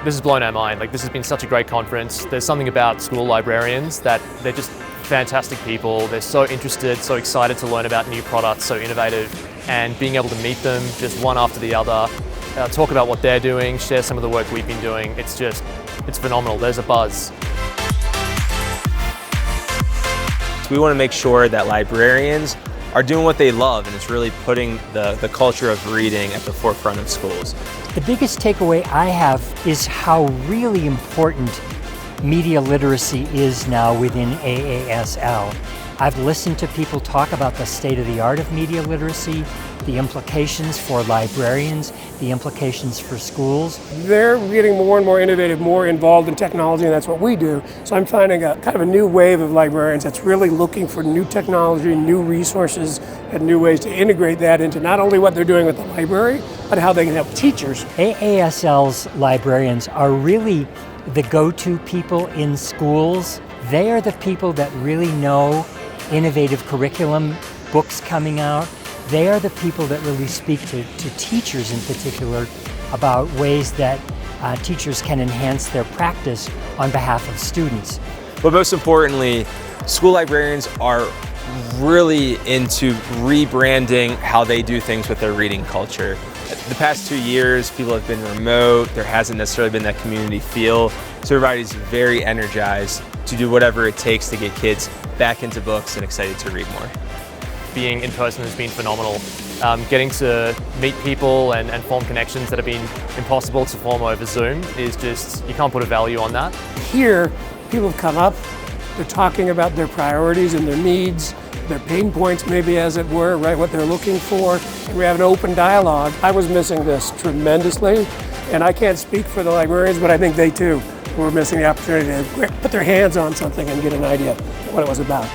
this has blown our mind. Like, this has been such a great conference. There's something about school librarians that they're just fantastic people. They're so interested, so excited to learn about new products, so innovative, and being able to meet them just one after the other, talk about what they're doing, share some of the work we've been doing. It's phenomenal. There's a buzz. We want to make sure that librarians are doing what they love, and it's really putting the culture of reading at the forefront of schools. The biggest takeaway I have is how really important media literacy is now within AASL. I've listened to people talk about the state of the art of media literacy, the implications for librarians, the implications for schools. They're getting more and more innovative, more involved in technology, and that's what we do. So I'm finding a kind of a new wave of librarians that's really looking for new technology, new resources, and new ways to integrate that into not only what they're doing with the library, but how they can help teachers. AASL's librarians are really the go-to people in schools. They are the people that really know innovative curriculum, books coming out. They are the people that really speak to teachers in particular about ways that teachers can enhance their practice on behalf of students. But most importantly, school librarians are really into rebranding how they do things with their reading culture. The past 2 years, people have been remote. There hasn't necessarily been that community feel. So everybody's very energized to do whatever it takes to get kids back into books and excited to read more. Being in person has been phenomenal. Getting to meet people and form connections that have been impossible to form over Zoom is just, you can't put a value on that. Here, people have come up, they're talking about their priorities and their needs, their pain points maybe, as it were, right, what they're looking for, and we have an open dialogue. I was missing this tremendously, and I can't speak for the librarians, but I think they too were missing the opportunity to put their hands on something and get an idea of what it was about.